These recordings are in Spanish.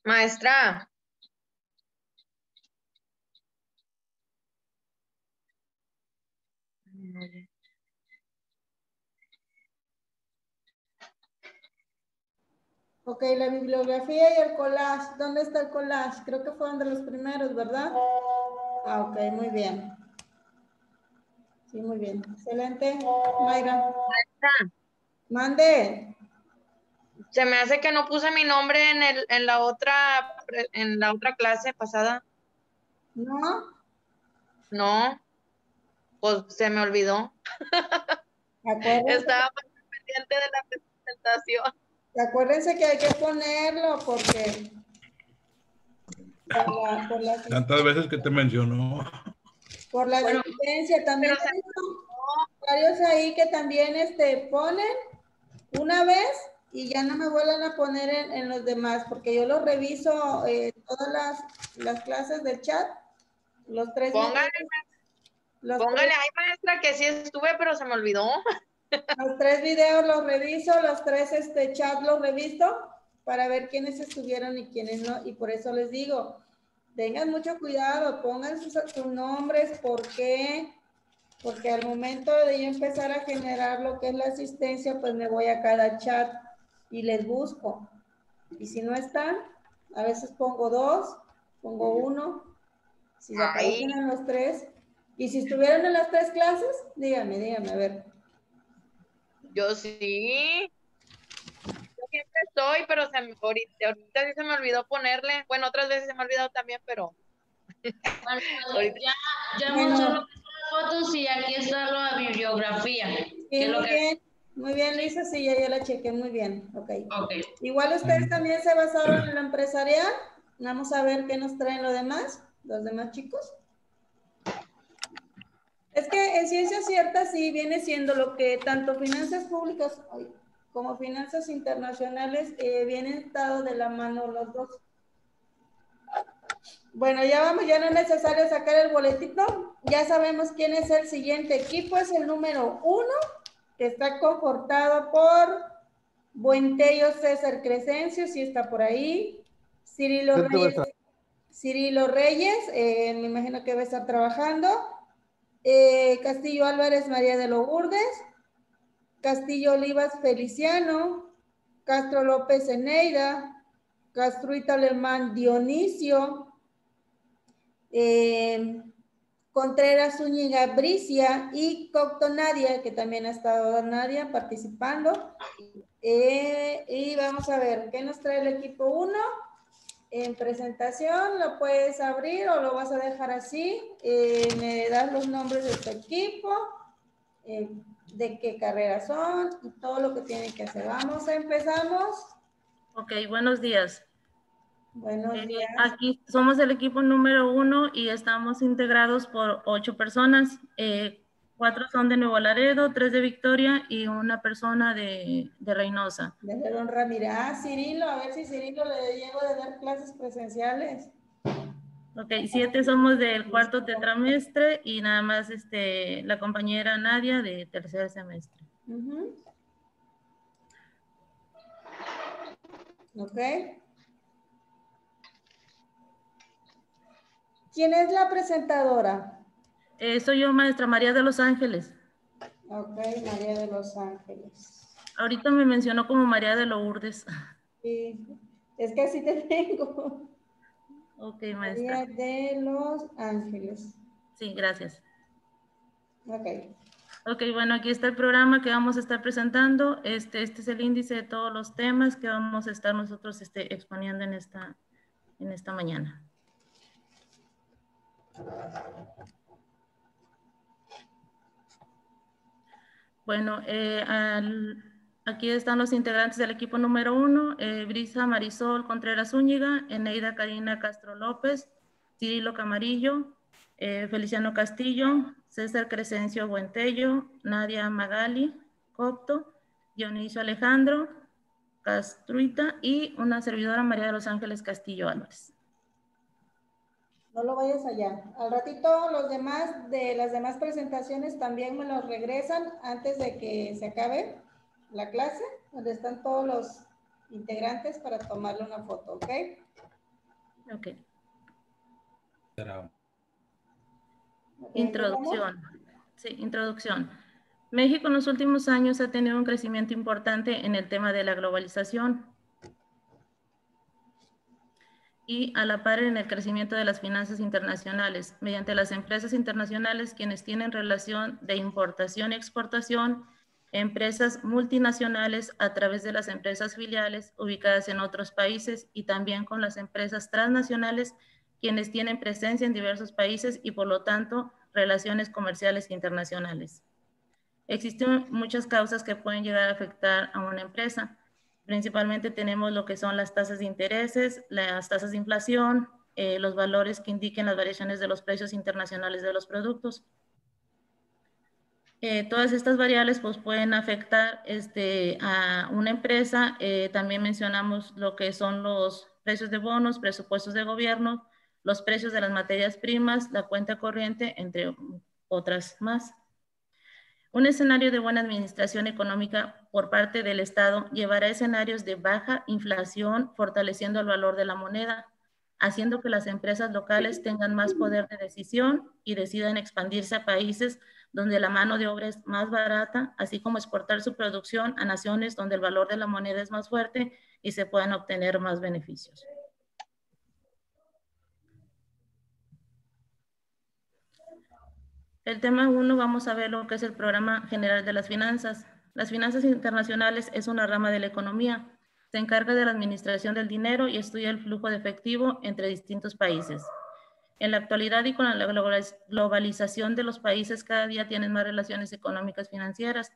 Maestra, Ok, la bibliografía y el collage. ¿Dónde está el collage? Creo que fueron de los primeros, ¿verdad? Ah, ok, muy bien. Sí, muy bien. Excelente. Mayra. Mande. se me hace que no puse mi nombre en la otra clase pasada. ¿No? No, pues se me olvidó. Acuérdense, Estaba muy pendiente de la presentación. acuérdense que hay que ponerlo porque Tantas veces que te mencionó. por la Bueno, asistencia también pero se me varios ahí que también ponen una vez y ya no me vuelvan a poner en los demás, porque yo los reviso todas las clases del chat, los tres póngale, videos, póngale, ay maestra, que sí estuve, pero se me olvidó. los tres videos los reviso, los tres chat los reviso para ver quiénes estuvieron y quiénes no, y por eso les digo, tengan mucho cuidado, pongan sus nombres, ¿por qué? Porque al momento de yo empezar a generar lo que es la asistencia, pues me voy a cada chat y les busco. Y si no están, a veces pongo 2, pongo 1, si se Ay, aparecen en los 3. Y si estuvieron en las 3 clases, díganme, a ver. yo sí. Yo siempre estoy, pero ahorita sí se me olvidó ponerle. Bueno, otras veces se me ha olvidado también, pero Bueno, ya mostró lo que son las fotos y aquí está la bibliografía. Sí, muy bien, Lisa, sí, ya la chequé, muy bien, ok. Igual ustedes también se basaron en lo empresarial, vamos a ver qué nos traen los demás chicos. Es que en ciencia cierta sí viene siendo lo que tanto finanzas públicas como finanzas internacionales vienen dado de la mano los dos. Bueno, ya vamos, ya no es necesario sacar el boletito. Ya sabemos quién es el siguiente equipo. Es el número 1, que está confortado por Buentello César Crescencio, sí está por ahí. Cirilo Reyes, me imagino que va a estar trabajando. Castillo Álvarez María de Lourdes. Castillo Olivas Feliciano. Castro López Eneida. Castruita Alemán Dionisio. Contreras Zúñiga Bricia y Cocto Nadia, que también ha estado Nadia participando. Y vamos a ver, ¿qué nos trae el equipo 1? En presentación, ¿lo puedes abrir o lo vas a dejar así? Me das los nombres de tu equipo, de qué carrera son y todo lo que tienen que hacer. Vamos, empezamos. Ok, buenos días. Buenos días. Aquí somos el equipo número 1 y estamos integrados por 8 personas. 4 son de Nuevo Laredo, 3 de Victoria y una persona de Reynosa. De Don Ramírez. Cirilo, a ver si Cirilo le llego de dar clases presenciales. Ok, 7 somos del cuarto tetramestre y nada más la compañera Nadia de tercer semestre. Ok. ¿Quién es la presentadora? Soy yo, maestra María de los Ángeles. Ok, María de los Ángeles. Ahorita me mencionó como María de Lourdes. Sí, es que así te tengo. Ok, maestra. María de los Ángeles. Sí, gracias. Ok. Ok, bueno, aquí está el programa que vamos a estar presentando. Este es el índice de todos los temas que vamos a estar nosotros exponiendo en esta mañana. Bueno, aquí están los integrantes del equipo número 1, Brisa Marisol Contreras Zúñiga, Eneida Karina Castro López, Cirilo Camarillo, Feliciano Castillo, César Crescencio Buentello, Nadia Magali Copto, Dionisio Alejandro Castruita y una servidora María de los Ángeles Castillo Álvarez. No lo vayas allá. Al ratito los demás de las demás presentaciones también me los regresan antes de que se acabe la clase, donde están todos los integrantes para tomarle una foto, ¿ok? Ok. Será. Introducción. Sí, introducción. México en los últimos años ha tenido un crecimiento importante en el tema de la globalización y a la par en el crecimiento de las finanzas internacionales, mediante las empresas internacionales quienes tienen relación de importación y exportación, empresas multinacionales a través de las empresas filiales ubicadas en otros países y también con las empresas transnacionales quienes tienen presencia en diversos países y por lo tanto relaciones comerciales internacionales. Existen muchas causas que pueden llegar a afectar a una empresa. Principalmente tenemos lo que son las tasas de intereses, las tasas de inflación, los valores que indiquen las variaciones de los precios internacionales de los productos. Todas estas variables pues, pueden afectar a una empresa. También mencionamos lo que son los precios de bonos, presupuestos de gobierno, los precios de las materias primas, la cuenta corriente, entre otras más. Un escenario de buena administración económica por parte del Estado llevará a escenarios de baja inflación, fortaleciendo el valor de la moneda, haciendo que las empresas locales tengan más poder de decisión y decidan expandirse a países donde la mano de obra es más barata, así como exportar su producción a naciones donde el valor de la moneda es más fuerte y se puedan obtener más beneficios. El tema 1 vamos a ver lo que es el Programa General de las Finanzas. Las finanzas internacionales es una rama de la economía. Se encarga de la administración del dinero y estudia el flujo de efectivo entre distintos países. En la actualidad y con la globalización de los países, cada día tienen más relaciones económicas financieras.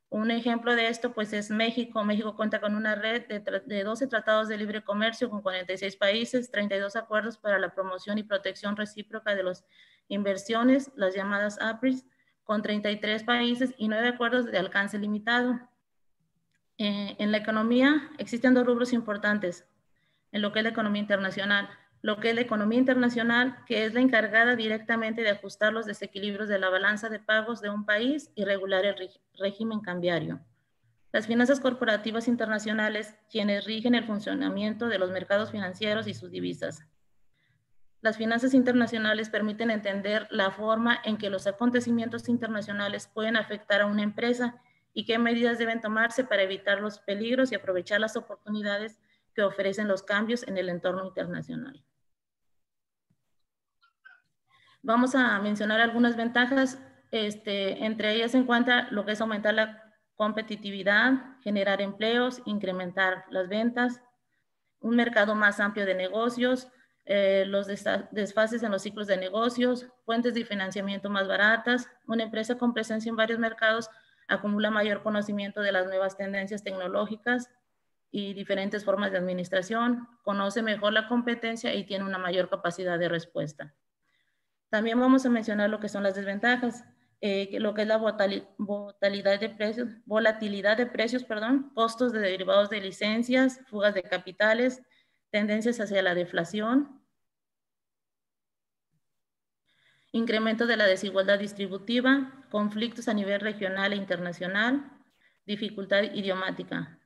Un ejemplo de esto pues es México. México cuenta con una red de 12 tratados de libre comercio con 46 países, 32 acuerdos para la promoción y protección recíproca de las inversiones, las llamadas APRIS, con 33 países y 9 acuerdos de alcance limitado. En la economía existen dos rubros importantes en lo que es la economía internacional. Lo que es la economía internacional, que es la encargada directamente de ajustar los desequilibrios de la balanza de pagos de un país y regular el régimen cambiario. Las finanzas corporativas internacionales, quienes rigen el funcionamiento de los mercados financieros y sus divisas. Las finanzas internacionales permiten entender la forma en que los acontecimientos internacionales pueden afectar a una empresa y qué medidas deben tomarse para evitar los peligros y aprovechar las oportunidades que ofrecen los cambios en el entorno internacional. Vamos a mencionar algunas ventajas, entre ellas se encuentra lo que es aumentar la competitividad, generar empleos, incrementar las ventas, un mercado más amplio de negocios, los desfases en los ciclos de negocios, fuentes de financiamiento más baratas. Una empresa con presencia en varios mercados acumula mayor conocimiento de las nuevas tendencias tecnológicas y diferentes formas de administración, conoce mejor la competencia y tiene una mayor capacidad de respuesta. También vamos a mencionar lo que son las desventajas, lo que es la volatilidad de precios, costos de derivados de licencias, fugas de capitales, tendencias hacia la deflación, incremento de la desigualdad distributiva, conflictos a nivel regional e internacional, dificultad idiomática.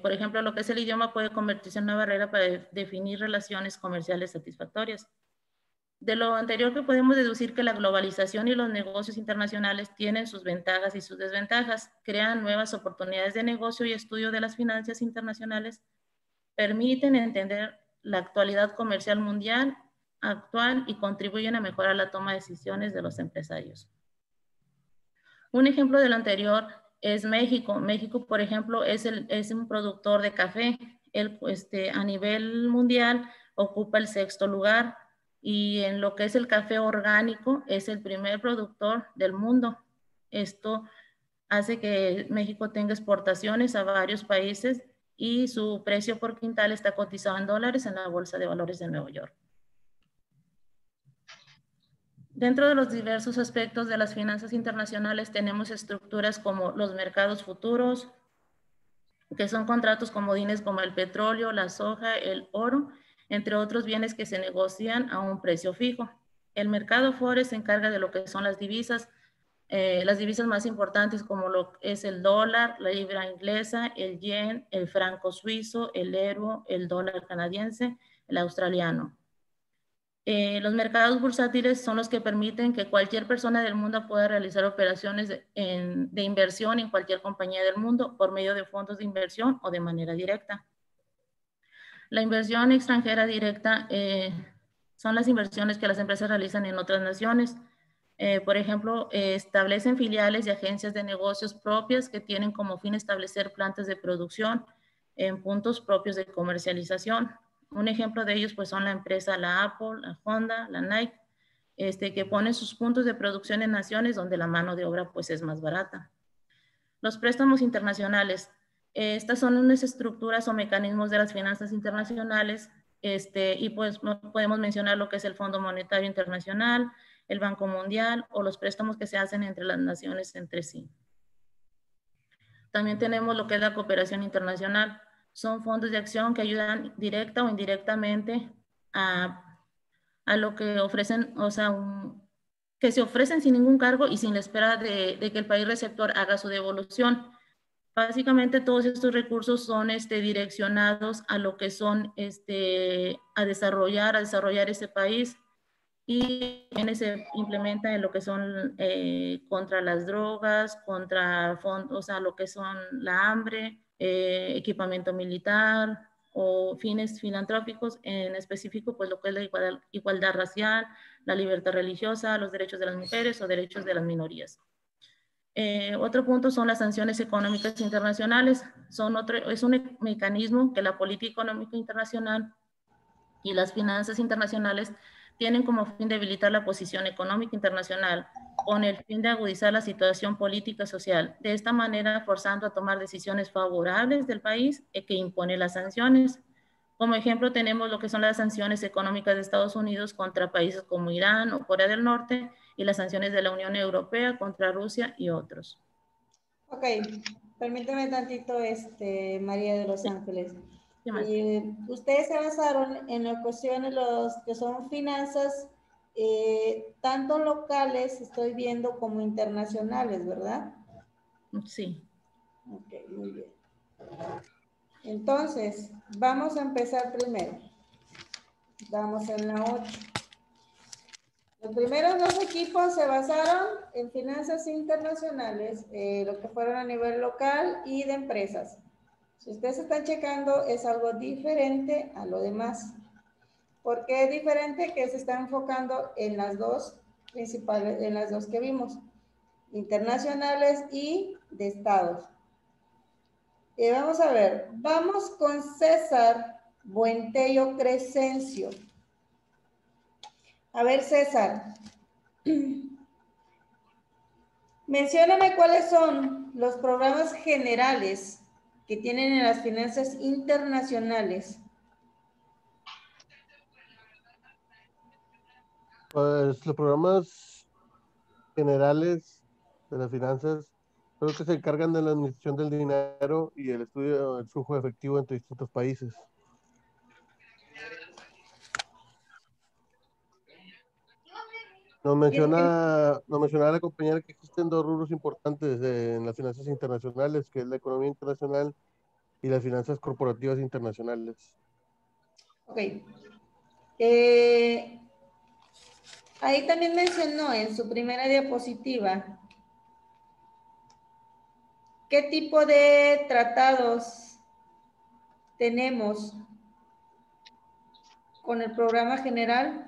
Por ejemplo, lo que es el idioma puede convertirse en una barrera para definir relaciones comerciales satisfactorias. De lo anterior que podemos deducir que la globalización y los negocios internacionales tienen sus ventajas y sus desventajas, crean nuevas oportunidades de negocio y estudio de las finanzas internacionales, permiten entender la actualidad comercial mundial actual y contribuyen a mejorar la toma de decisiones de los empresarios. Un ejemplo de lo anterior es México. México, por ejemplo, es un productor de café. Él, a nivel mundial ocupa el 6º lugar y en lo que es el café orgánico es el primer productor del mundo. Esto hace que México tenga exportaciones a varios países y su precio por quintal está cotizado en dólares en la Bolsa de Valores de Nueva York. Dentro de los diversos aspectos de las finanzas internacionales tenemos estructuras como los mercados futuros, que son contratos comodines como el petróleo, la soja, el oro, entre otros bienes que se negocian a un precio fijo. El mercado forex se encarga de lo que son las divisas más importantes como lo es el dólar, la libra inglesa, el yen, el franco suizo, el euro, el dólar canadiense, el australiano. Los mercados bursátiles son los que permiten que cualquier persona del mundo pueda realizar operaciones de inversión en cualquier compañía del mundo por medio de fondos de inversión o de manera directa. La inversión extranjera directa son las inversiones que las empresas realizan en otras naciones. Por ejemplo, establecen filiales y agencias de negocios propias que tienen como fin establecer plantas de producción en puntos propios de comercialización. Un ejemplo de ellos pues son la empresa, la Apple, la Honda, la Nike, que ponen sus puntos de producción en naciones donde la mano de obra pues es más barata. Los préstamos internacionales. Estas son unas estructuras o mecanismos de las finanzas internacionales y pues podemos mencionar lo que es el Fondo Monetario Internacional, el Banco Mundial o los préstamos que se hacen entre las naciones entre sí. También tenemos lo que es la cooperación internacional. Son fondos de acción que ayudan directa o indirectamente a lo que ofrecen, o sea, que se ofrecen sin ningún cargo y sin la espera de que el país receptor haga su devolución. Básicamente todos estos recursos son direccionados a lo que son a desarrollar ese país, y se implementa en lo que son contra las drogas, contra o sea, lo que son la hambre, equipamiento militar o fines filantrópicos, en específico pues lo que es la igualdad racial, la libertad religiosa, los derechos de las mujeres o derechos de las minorías. Otro punto son las sanciones económicas internacionales. Es un mecanismo que la política económica internacional y las finanzas internacionales tienen como fin debilitar la posición económica internacional con el fin de agudizar la situación política y social, de esta manera forzando a tomar decisiones favorables del país que impone las sanciones. Como ejemplo tenemos lo que son las sanciones económicas de Estados Unidos contra países como Irán o Corea del Norte, y las sanciones de la Unión Europea contra Rusia y otros. Ok, permíteme tantito, María de los Ángeles. Ustedes se basaron en lo que son los que son finanzas, tanto locales, estoy viendo, como internacionales, ¿verdad? Sí. Ok, muy bien. Entonces, vamos a empezar primero. Estamos en la 8. Los primeros dos equipos se basaron en finanzas internacionales, lo que fueron a nivel local y de empresas. Si ustedes están checando, es algo diferente a lo demás. ¿Por qué es diferente? Que se está enfocando en las dos principales, en las dos que vimos, internacionales y de estados. Vamos a ver, vamos con César Buentello Crescencio. A ver, César, mencióname cuáles son los programas generales que tienen en las finanzas internacionales. Pues los programas generales de las finanzas creo que se encargan de la administración del dinero y el estudio del flujo efectivo entre distintos países. Nos mencionaba la compañera que existen dos rubros importantes en las finanzas internacionales, que es la economía internacional y las finanzas corporativas internacionales. Ok. Ahí también mencionó en su primera diapositiva qué tipo de tratados tenemos con el programa general.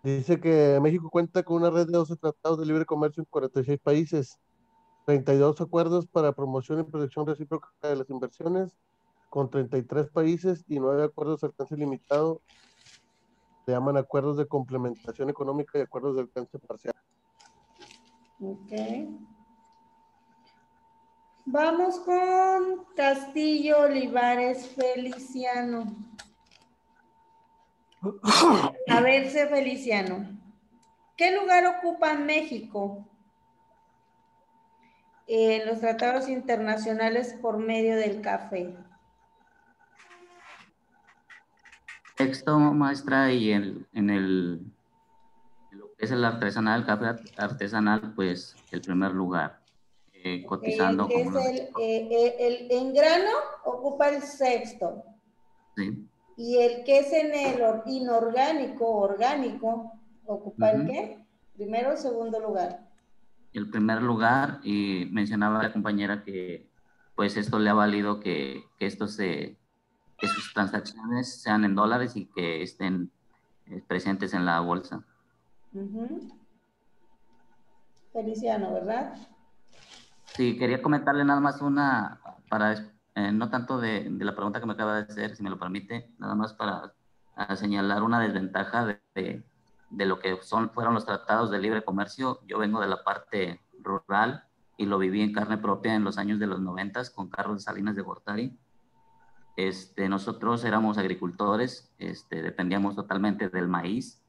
Dice que México cuenta con una red de 12 tratados de libre comercio en 46 países, 32 acuerdos para promoción y protección recíproca de las inversiones con 33 países y 9 acuerdos de alcance limitado. Se llaman acuerdos de complementación económica y acuerdos de alcance parcial. Ok. Vamos con Castillo Olivares Feliciano. A verse, Feliciano. ¿Qué lugar ocupa México en los tratados internacionales por medio del café? Texto, maestra, y en lo que es el artesanal, el café artesanal, pues el primer lugar, cotizando. El en grano ocupa el sexto. Sí. Y el que es en el inorgánico, orgánico, ¿ocupa el qué? ¿Primero o segundo lugar? El primer lugar, y mencionaba la compañera que pues esto le ha valido que sus transacciones sean en dólares y que estén presentes en la bolsa. Feliciano, ¿verdad? Sí, quería comentarle nada más una, para, no tanto de la pregunta que me acaba de hacer, si me lo permite, nada más para señalar una desventaja de lo que fueron los tratados de libre comercio. Yo vengo de la parte rural y lo viví en carne propia en los años de los 90 con Carlos Salinas de Gortari. Nosotros éramos agricultores, dependíamos totalmente del maíz.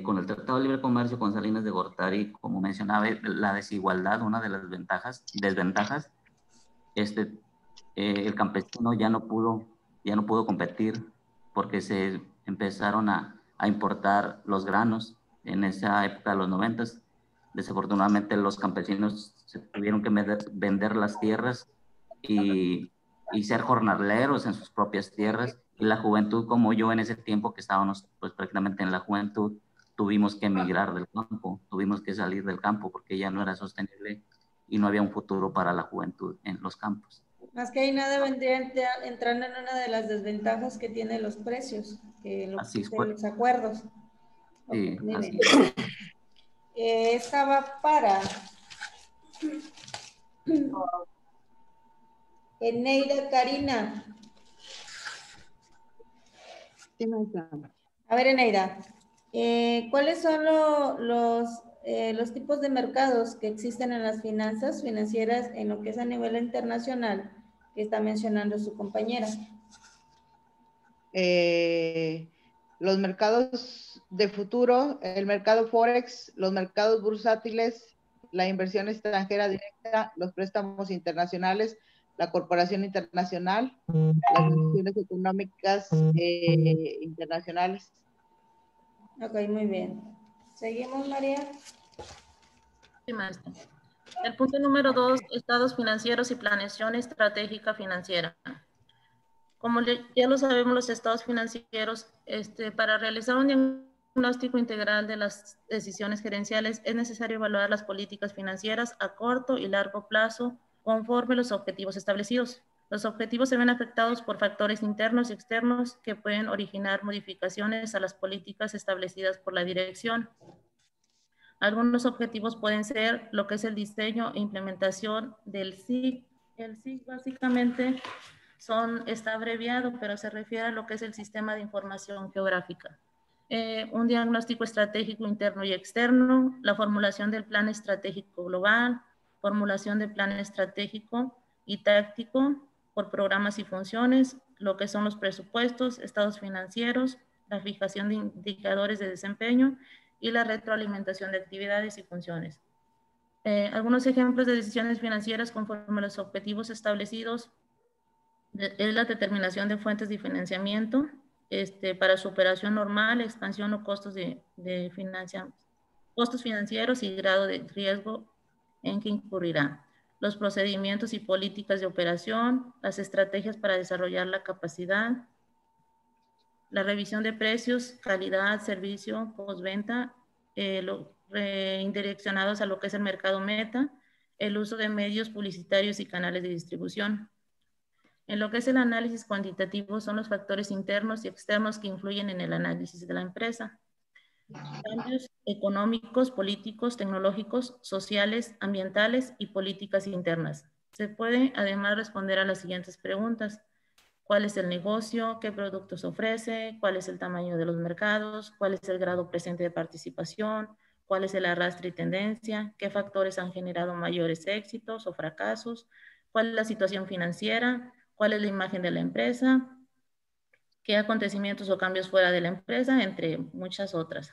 Con el Tratado de Libre Comercio con Salinas de Gortari, como mencionaba, la desigualdad, una de las desventajas, el campesino ya no pudo competir porque se empezaron a importar los granos en esa época de los 90. Desafortunadamente los campesinos se tuvieron que vender las tierras y ser jornaleros en sus propias tierras, y la juventud, como yo en ese tiempo que estábamos pues prácticamente en la juventud, tuvimos que emigrar del campo, tuvimos que salir del campo porque ya no era sostenible y no había un futuro para la juventud en los campos. Más que ahí nada vendría entrando en una de las desventajas que tienen los precios, Así es, de los acuerdos. Sí, Okay, así es. Estaba para Eneida Karina. A ver, Eneida, ¿cuáles son los tipos de mercados que existen en las finanzas financieras en lo que es a nivel internacional que está mencionando su compañera? Los mercados de futuro, el mercado Forex, los mercados bursátiles, la inversión extranjera directa, los préstamos internacionales, la corporación internacional, las instituciones económicas internacionales. Ok, muy bien. ¿Seguimos, María? Sí, maestra. El punto número 2, estados financieros y planeación estratégica financiera. Como ya lo sabemos, los estados financieros, para realizar un diagnóstico integral de las decisiones gerenciales, es necesario evaluar las políticas financieras a corto y largo plazo conforme los objetivos establecidos. Los objetivos se ven afectados por factores internos y externos que pueden originar modificaciones a las políticas establecidas por la dirección. Algunos objetivos pueden ser lo que es el diseño e implementación del SIG. El SIG básicamente está abreviado, pero se refiere a lo que es el Sistema de Información Geográfica. Un diagnóstico estratégico interno y externo, la formulación del plan estratégico global, formulación del plan estratégico y táctico por programas y funciones, lo que son los presupuestos, estados financieros, la fijación de indicadores de desempeño y la retroalimentación de actividades y funciones. Algunos ejemplos de decisiones financieras conforme a los objetivos establecidos es la determinación de fuentes de financiamiento para su operación normal, expansión o costos costos financieros y grado de riesgo en que incurrirá. Los procedimientos y políticas de operación, las estrategias para desarrollar la capacidad, la revisión de precios, calidad, servicio, postventa, indireccionados a lo que es el mercado meta, el uso de medios publicitarios y canales de distribución. En lo que es el análisis cuantitativo son los factores internos y externos que influyen en el análisis de la empresa. Cambios económicos, políticos, tecnológicos, sociales, ambientales y políticas internas. Se puede además responder a las siguientes preguntas. ¿Cuál es el negocio? ¿Qué productos ofrece? ¿Cuál es el tamaño de los mercados? ¿Cuál es el grado presente de participación? ¿Cuál es el arrastre y tendencia? ¿Qué factores han generado mayores éxitos o fracasos? ¿Cuál es la situación financiera? ¿Cuál es la imagen de la empresa? ¿Qué acontecimientos o cambios fuera de la empresa? Entre muchas otras.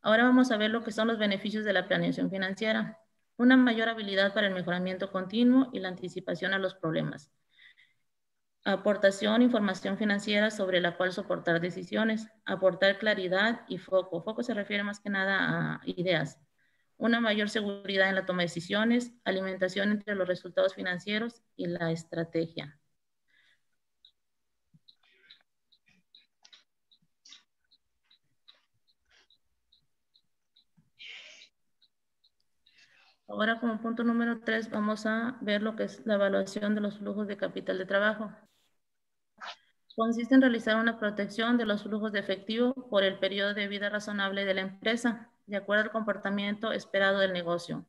Ahora vamos a ver lo que son los beneficios de la planeación financiera. Una mayor habilidad para el mejoramiento continuo y la anticipación a los problemas. Aportación, información financiera sobre la cual soportar decisiones. Aportar claridad y foco. Foco se refiere más que nada a ideas. Una mayor seguridad en la toma de decisiones. Alimentación entre los resultados financieros y la estrategia. Ahora, como punto número 3, vamos a ver lo que es la evaluación de los flujos de capital de trabajo. Consiste en realizar una protección de los flujos de efectivo por el periodo de vida razonable de la empresa, de acuerdo al comportamiento esperado del negocio.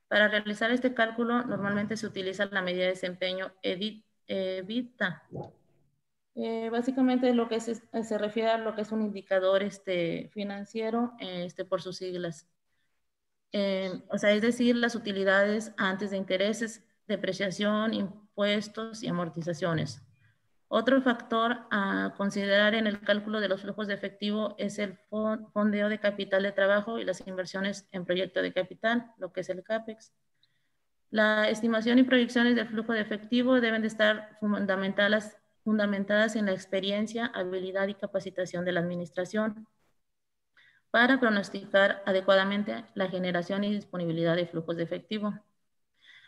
Para realizar este cálculo, normalmente se utiliza la medida de desempeño EBITDA. Básicamente lo que se refiere a lo que es un indicador financiero por sus siglas. O sea, es decir, las utilidades antes de intereses, depreciación, impuestos y amortizaciones. Otro factor a considerar en el cálculo de los flujos de efectivo es el fondeo de capital de trabajo y las inversiones en proyecto de capital, lo que es el CAPEX. La estimación y proyecciones del flujo de efectivo deben de estar fundamentadas en la experiencia, habilidad y capacitación de la administración para pronosticar adecuadamente la generación y disponibilidad de flujos de efectivo.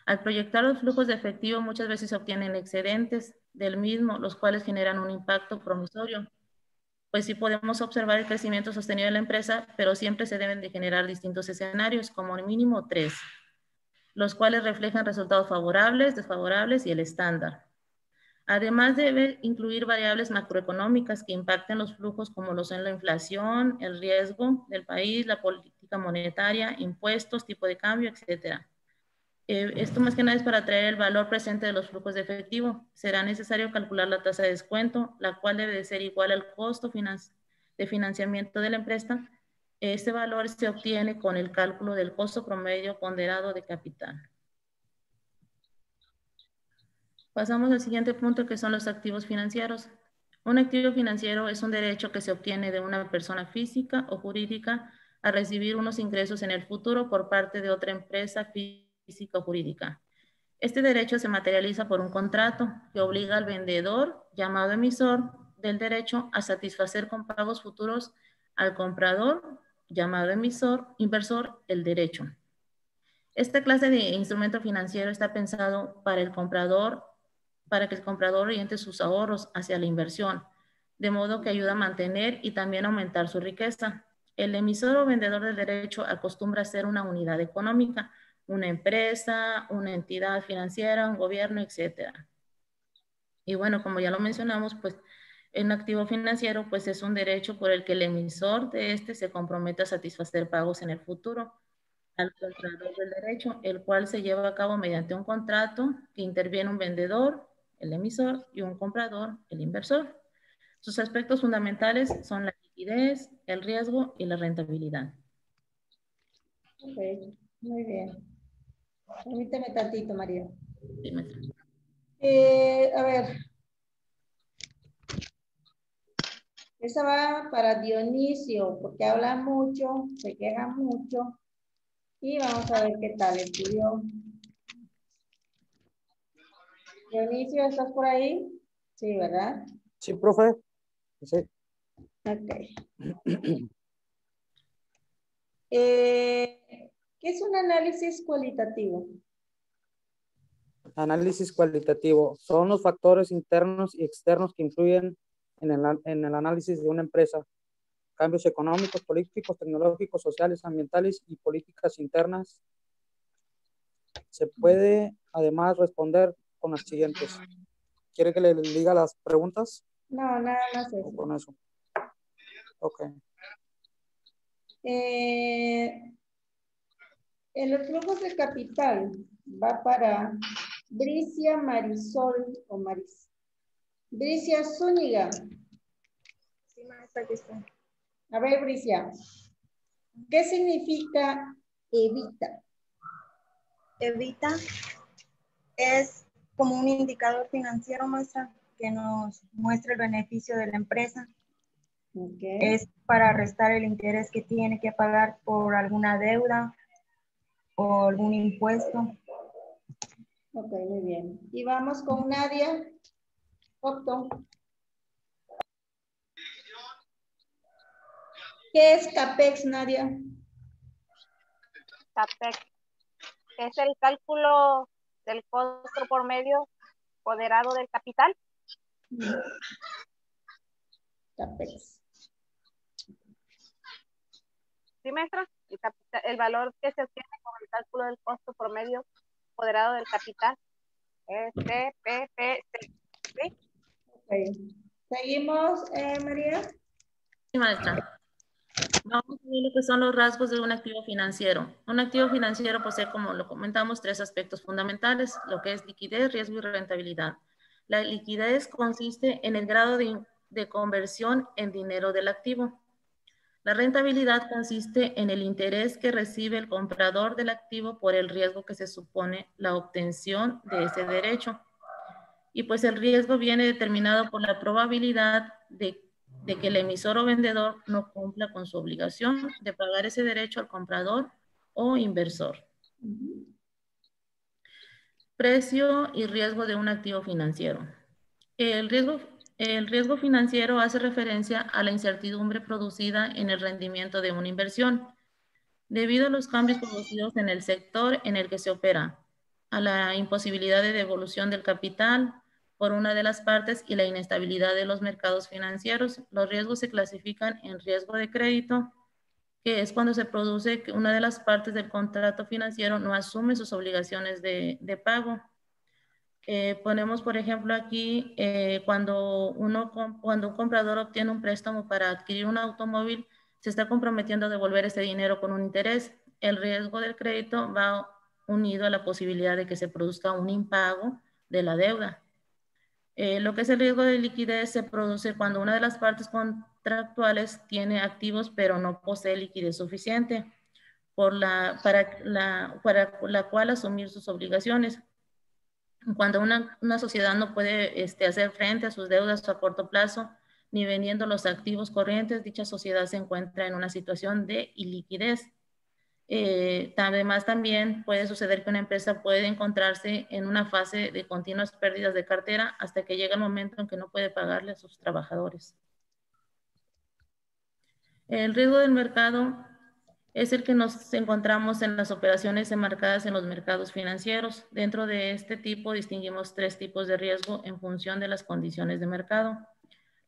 Al proyectar los flujos de efectivo, muchas veces se obtienen excedentes del mismo, los cuales generan un impacto promisorio. Pues sí podemos observar el crecimiento sostenido de la empresa, pero siempre se deben de generar distintos escenarios, como mínimo 3, los cuales reflejan resultados favorables, desfavorables y el estándar. Además debe incluir variables macroeconómicas que impacten los flujos, como lo son la inflación, el riesgo del país, la política monetaria, impuestos, tipo de cambio, etc. Esto más que nada es para traer el valor presente de los flujos de efectivo. Será necesario calcular la tasa de descuento, la cual debe de ser igual al costo de financiamiento de la empresa. Este valor se obtiene con el cálculo del costo promedio ponderado de capital. Pasamos al siguiente punto, que son los activos financieros. Un activo financiero es un derecho que se obtiene de una persona física o jurídica a recibir unos ingresos en el futuro por parte de otra empresa física o jurídica. Este derecho se materializa por un contrato que obliga al vendedor, llamado emisor del derecho, a satisfacer con pagos futuros al comprador, llamado inversor, el derecho. Esta clase de instrumento financiero está pensado para el comprador, para que el comprador oriente sus ahorros hacia la inversión, de modo que ayuda a mantener y también aumentar su riqueza. El emisor o vendedor del derecho acostumbra a ser una unidad económica, una empresa, una entidad financiera, un gobierno, etc. Y bueno, como ya lo mencionamos, pues un activo financiero pues es un derecho por el que el emisor de se compromete a satisfacer pagos en el futuro al comprador del derecho, el cual se lleva a cabo mediante un contrato que interviene un vendedor, el emisor, y un comprador, el inversor. Sus aspectos fundamentales son la liquidez, el riesgo y la rentabilidad. Ok, muy bien. Permíteme tantito, María. Sí, maestra. A ver. Esa va para Dionisio, porque habla mucho, se queja mucho. Y vamos a ver qué tal estudió. Dionisio, ¿estás por ahí? Sí, ¿verdad? Sí, profe. Sí. Ok. ¿Qué es un análisis cualitativo? Análisis cualitativo. Son los factores internos y externos que influyen en el análisis de una empresa. Cambios económicos, políticos, tecnológicos, sociales, ambientales y políticas internas. Se puede además responder con las siguientes. ¿Quiere que le diga las preguntas? No, nada más eso. Con eso. Ok. En los flujos de capital va para Bricia Marisol o Bricia Zúñiga. Sí, maestra, aquí está. A ver, Bricia, ¿qué significa evita? Evita es como un indicador financiero, maestra, que nos muestra el beneficio de la empresa. Okay. Es para restar el interés que tiene que pagar por alguna deuda o algún impuesto. Ok, muy bien. Y vamos con Nadia Opto. ¿Qué es CAPEX, Nadia? CAPEX es el cálculo del costo por medio ponderado del capital. CAPEX. ¿Sí, maestra? el valor que se obtiene con el cálculo del costo promedio apoderado del capital es CPPC. ¿Sí? Okay. Seguimos, María. Sí, maestra. Vamos a ver lo que son los rasgos de un activo financiero. Un activo financiero posee, como lo comentamos, tres aspectos fundamentales, lo que es liquidez, riesgo y rentabilidad. La liquidez consiste en el grado de conversión en dinero del activo. La rentabilidad consiste en el interés que recibe el comprador del activo por el riesgo que se supone la obtención de ese derecho. Y pues el riesgo viene determinado por la probabilidad de que el emisor o vendedor no cumpla con su obligación de pagar ese derecho al comprador o inversor. Precio y riesgo de un activo financiero. El riesgo financiero hace referencia a la incertidumbre producida en el rendimiento de una inversión, debido a los cambios producidos en el sector en el que se opera, a la imposibilidad de devolución del capital por una de las partes y la inestabilidad de los mercados financieros. Los riesgos se clasifican en riesgo de crédito, que es cuando se produce que una de las partes del contrato financiero no asume sus obligaciones de pago. Ponemos, por ejemplo, aquí, cuando un comprador obtiene un préstamo para adquirir un automóvil, se está comprometiendo a devolver ese dinero con un interés. El riesgo del crédito va unido a la posibilidad de que se produzca un impago de la deuda. Lo que es el riesgo de liquidez se produce cuando una de las partes contractuales tiene activos pero no posee liquidez suficiente para la cual asumir sus obligaciones. Cuando una sociedad no puede hacer frente a sus deudas a corto plazo, ni vendiendo los activos corrientes, dicha sociedad se encuentra en una situación de iliquidez. Además, también puede suceder que una empresa puede encontrarse en una fase de continuas pérdidas de cartera hasta que llega el momento en que no puede pagarle a sus trabajadores. El riesgo del mercado es el que nos encontramos en las operaciones enmarcadas en los mercados financieros. Dentro de este tipo distinguimos tres tipos de riesgo en función de las condiciones de mercado.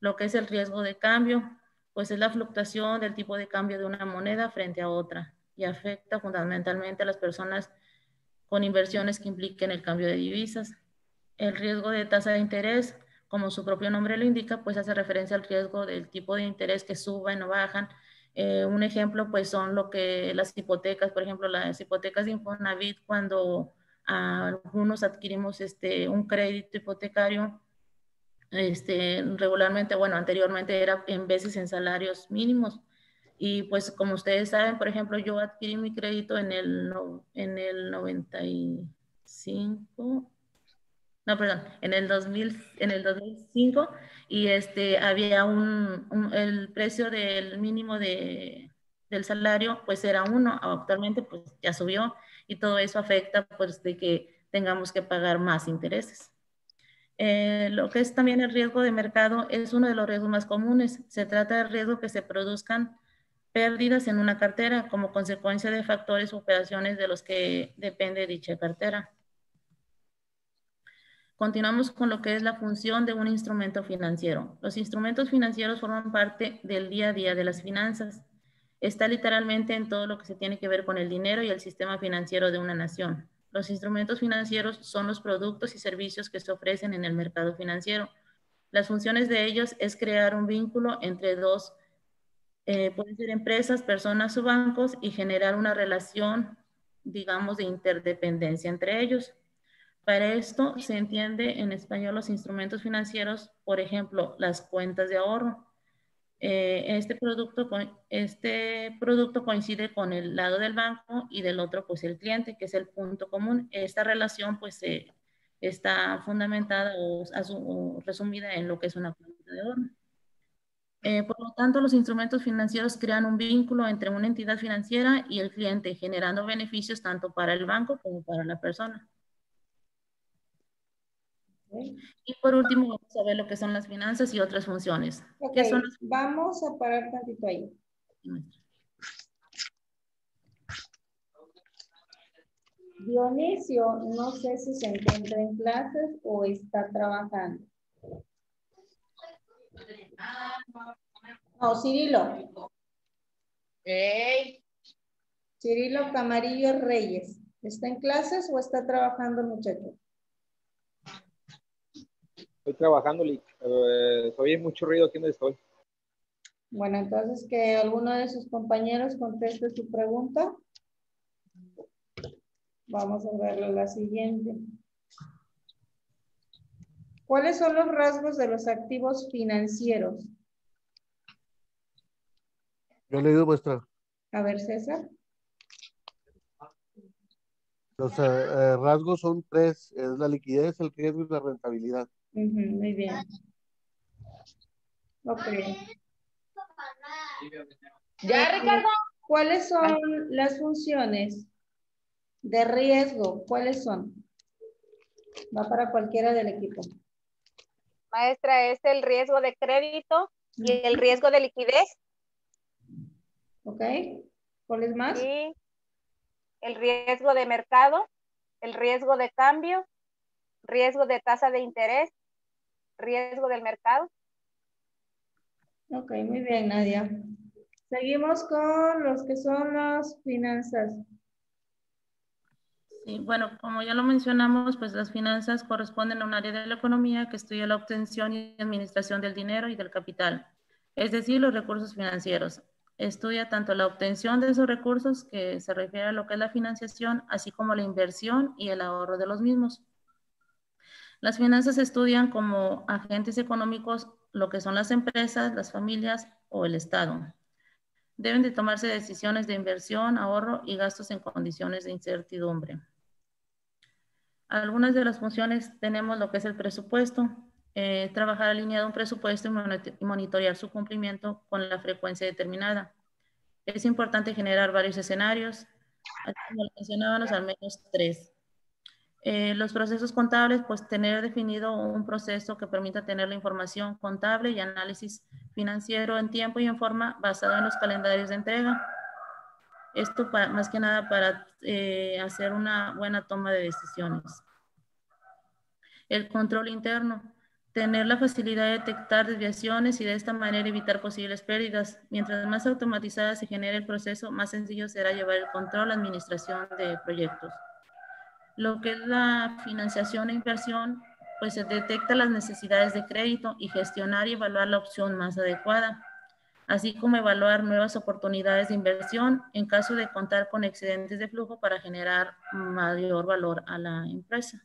Lo que es el riesgo de cambio, pues es la fluctuación del tipo de cambio de una moneda frente a otra y afecta fundamentalmente a las personas con inversiones que impliquen el cambio de divisas. El riesgo de tasa de interés, como su propio nombre lo indica, pues hace referencia al riesgo del tipo de interés que suben o bajan. Un ejemplo, pues son lo que las hipotecas, por ejemplo, las hipotecas de Infonavit, cuando algunos adquirimos un crédito hipotecario, regularmente, bueno, anteriormente era en veces en salarios mínimos. Y pues como ustedes saben, por ejemplo, yo adquirí mi crédito en el 95, no, perdón, en el 2005, y había el precio del mínimo del salario pues era 1, actualmente pues ya subió, y todo eso afecta pues de que tengamos que pagar más intereses. Lo que es también el riesgo de mercado es uno de los riesgos más comunes. Se trata de riesgo que se produzcan pérdidas en una cartera como consecuencia de factores o operaciones de los que depende dicha cartera. Continuamos con lo que es la función de un instrumento financiero. Los instrumentos financieros forman parte del día a día de las finanzas. Está literalmente en todo lo que se tiene que ver con el dinero y el sistema financiero de una nación. Los instrumentos financieros son los productos y servicios que se ofrecen en el mercado financiero. Las funciones de ellos es crear un vínculo entre dos, pueden ser empresas, personas o bancos, y generar una relación, digamos, de interdependencia entre ellos. Para esto se entiende en español los instrumentos financieros, por ejemplo, las cuentas de ahorro. Este producto coincide con el lado del banco y del otro pues el cliente, que es el punto común. Esta relación pues está fundamentada o resumida en lo que es una cuenta de ahorro. Por lo tanto, los instrumentos financieros crean un vínculo entre una entidad financiera y el cliente, generando beneficios tanto para el banco como para la persona. Y por último, vamos a ver lo que son las finanzas y otras funciones. Ok, ¿Qué son las... Vamos a parar tantito ahí. Dionisio, no sé si se encuentra en clases o está trabajando. No, Cirilo. Hey. Cirilo Camarillo Reyes. ¿Está en clases o está trabajando el muchacho? Estoy trabajando, oye mucho ruido aquí donde estoy. Bueno, entonces que alguno de sus compañeros conteste su pregunta. Vamos a ver la siguiente. ¿Cuáles son los rasgos de los activos financieros? Yo le digo vuestra. A ver, César. Los rasgos son tres, es la liquidez, el riesgo y la rentabilidad. Muy bien. Ok. ¿Ya, Ricardo? ¿Cuáles son las funciones de riesgo? ¿Cuáles son? Va para cualquiera del equipo. Maestra, es el riesgo de crédito y el riesgo de liquidez. Ok. ¿Cuál más? Y el riesgo de mercado, el riesgo de cambio, riesgo de tasa de interés, riesgo del mercado. Ok, muy bien, Nadia. Seguimos con los que son las finanzas. Sí, bueno, como ya lo mencionamos, pues las finanzas corresponden a un área de la economía que estudia la obtención y administración del dinero y del capital, es decir, los recursos financieros. Estudia tanto la obtención de esos recursos, que se refiere a lo que es la financiación, así como la inversión y el ahorro de los mismos. Las finanzas estudian como agentes económicos lo que son las empresas, las familias o el Estado. Deben de tomarse decisiones de inversión, ahorro y gastos en condiciones de incertidumbre. Algunas de las funciones tenemos lo que es el presupuesto, trabajar alineado un presupuesto y monitorear su cumplimiento con la frecuencia determinada. Es importante generar varios escenarios, así como mencionábamos, al menos 3. Los procesos contables, pues tener definido un proceso que permita tener la información contable y análisis financiero en tiempo y en forma basado en los calendarios de entrega. Esto más que nada para hacer una buena toma de decisiones. El control interno, tener la facilidad de detectar desviaciones y de esta manera evitar posibles pérdidas. Mientras más automatizada se genere el proceso, más sencillo será llevar el control, la administración de proyectos. Lo que es la financiación e inversión, pues se detecta las necesidades de crédito y gestionar y evaluar la opción más adecuada, así como evaluar nuevas oportunidades de inversión en caso de contar con excedentes de flujo para generar mayor valor a la empresa.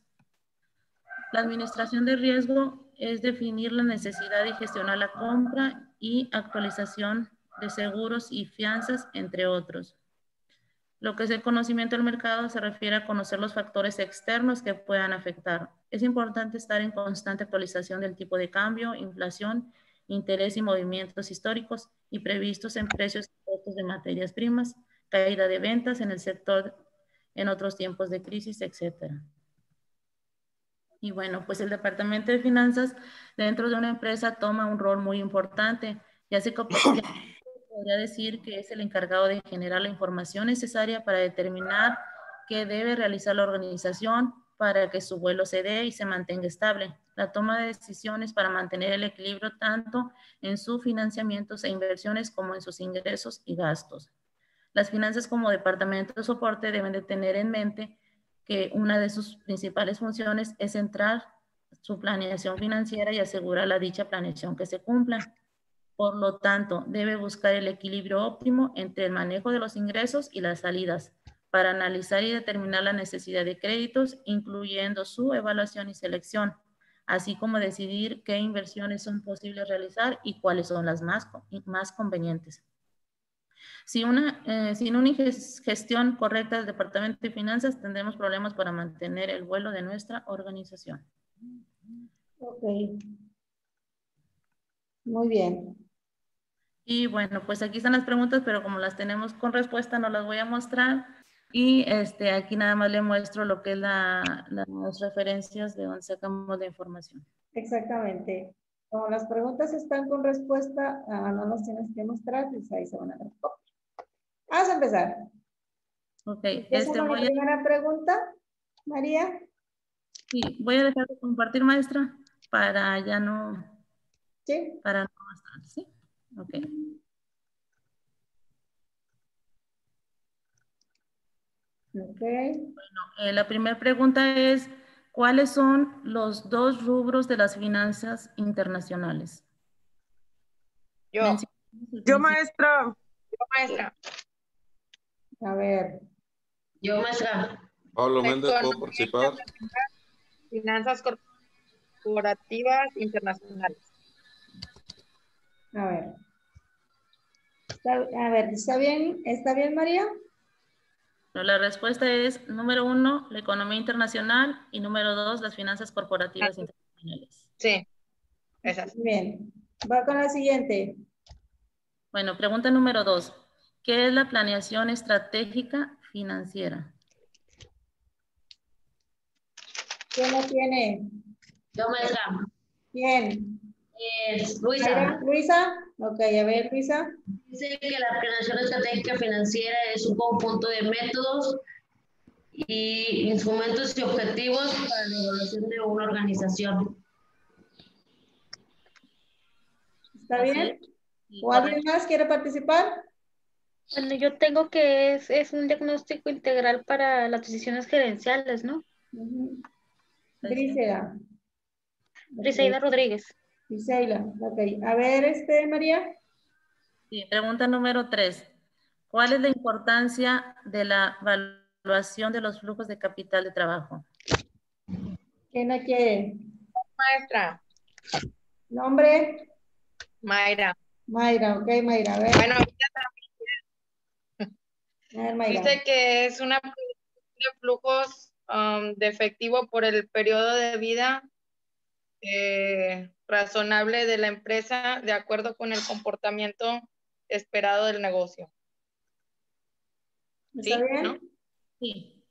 La administración de riesgo es definir la necesidad y gestionar la compra y actualización de seguros y fianzas, entre otros. Lo que es el conocimiento del mercado se refiere a conocer los factores externos que puedan afectar. Es importante estar en constante actualización del tipo de cambio, inflación, interés y movimientos históricos y previstos en precios y costos de materias primas, caída de ventas en el sector en otros tiempos de crisis, etc. Y bueno, pues el Departamento de Finanzas dentro de una empresa toma un rol muy importante, ya se podría decir que es el encargado de generar la información necesaria para determinar qué debe realizar la organización para que su vuelo se dé y se mantenga estable. La toma de decisiones para mantener el equilibrio tanto en sus financiamientos e inversiones como en sus ingresos y gastos. Las finanzas como departamento de soporte deben de tener en mente que una de sus principales funciones es centrar su planeación financiera y asegurar la dicha planeación que se cumpla. Por lo tanto, debe buscar el equilibrio óptimo entre el manejo de los ingresos y las salidas para analizar y determinar la necesidad de créditos, incluyendo su evaluación y selección, así como decidir qué inversiones son posibles realizar y cuáles son las más convenientes. Sin una gestión correcta del Departamento de Finanzas, tendremos problemas para mantener el vuelo de nuestra organización. Ok. Muy bien. Y bueno, pues aquí están las preguntas, pero como las tenemos con respuesta, no las voy a mostrar. Y aquí nada más le muestro lo que es las referencias de donde sacamos la información. Exactamente. Como las preguntas están con respuesta, no las tienes que mostrar, pues ahí se van a ver. Vamos a empezar. Ok. ¿Empieza con la primera pregunta, María? Sí, voy a dejar de compartir, maestra, para ya no... Sí. Para no mostrar, ¿sí? Ok. Ok. La primera pregunta es, ¿cuáles son los dos rubros de las finanzas internacionales? Yo. Yo, maestra. Yo, maestra. A ver. Yo, maestra. Pablo Méndez, ¿puedo Economía participar? internacional, finanzas corporativas internacionales. A ver. A ver, ¿está bien? ¿Está bien, María? No, la respuesta es, número 1, la economía internacional, y número 2, las finanzas corporativas internacionales. Sí, esas. Bien. Va con la siguiente. Bueno, pregunta número 2. ¿Qué es la planeación estratégica financiera? ¿Quién la tiene? Yo, maestra. ¿Quién? Luisa. Mayra, ¿Luisa? Ok, a ver, Luisa. Dice que la planeación estratégica financiera es un conjunto de métodos y instrumentos y objetivos para la evaluación de una organización. ¿Está bien? ¿O alguien más quiere participar? Bueno, yo tengo que es un diagnóstico integral para las decisiones gerenciales, ¿no? Brícida. Briseida Rodríguez. Briseida, ok. A ver, María. Sí, pregunta número 3. ¿Cuál es la importancia de la evaluación de los flujos de capital de trabajo? ¿Quién la quiere? Maestra. ¿Nombre? Mayra. Mayra, ok, Mayra. A ver. Bueno, a ver, Mayra. dice que es una de flujos de efectivo por el periodo de vida razonable de la empresa de acuerdo con el comportamiento esperado del negocio. ¿Está bien? ¿No? Sí.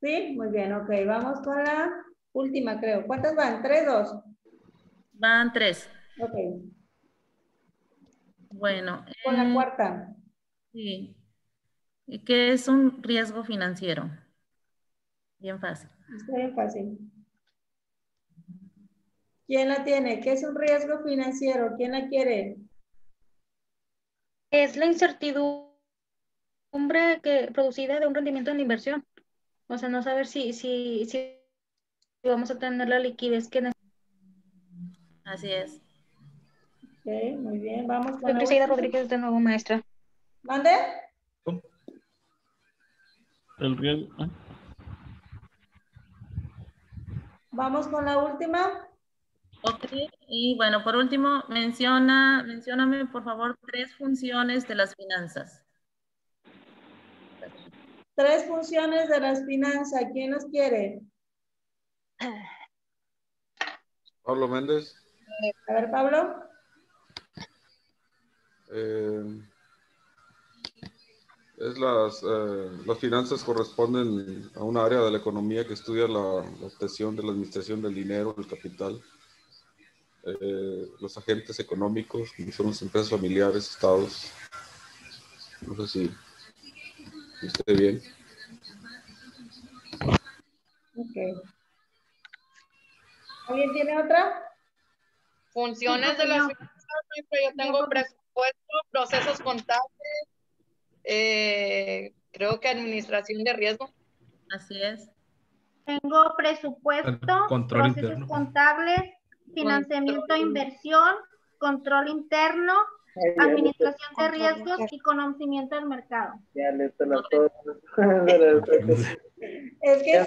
Sí, muy bien, ok. Vamos con la última, creo. ¿Cuántas van? ¿3, 2? Van 3. Ok. Bueno. Con la cuarta. Sí. ¿Qué es un riesgo financiero? Bien fácil. Está bien fácil. ¿Quién la tiene? ¿Qué es un riesgo financiero? ¿Quién la quiere? Es la incertidumbre producida de un rendimiento en la inversión. O sea, no saber si vamos a tener la liquidez que necesitamos. Así es. Ok, muy bien. Vamos con Soy la Briseida última. Rodríguez de nuevo, maestra. ¿Mande? El riesgo. Vamos con la última. Ok, y bueno, por último, mencióname por favor 3 funciones de las finanzas. 3 funciones de las finanzas. ¿Quién los quiere? Pablo Méndez. A ver, Pablo. Las finanzas corresponden a un área de la economía que estudia la obtención de la administración del dinero, del capital. Los agentes económicos, como son las empresas familiares, estados. No sé si esté bien. Ok. ¿Alguien tiene otra? Funciones de las finanzas, yo tengo presupuesto, procesos contables, creo que administración de riesgo. Así es. Tengo presupuesto, Control procesos interno. contables, financiamiento e inversión, control interno, administración de riesgos y conocimiento del mercado. Ya le están las Es que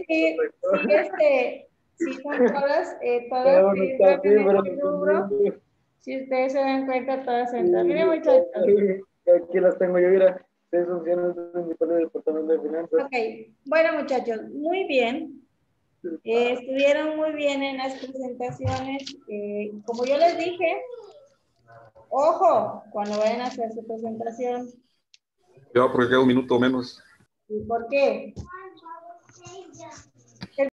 sí son todas entran en este rubro. Si ustedes se dan cuenta, todas entran. Miren, muchachos. Aquí las tengo yo, mira. 6 funciones del Departamento de Finanzas. Ok, bueno muchachos, muy bien. Estuvieron muy bien en las presentaciones. Como yo les dije, ojo, cuando vayan a hacer su presentación. Ya, porque queda un minuto menos. ¿Y por qué?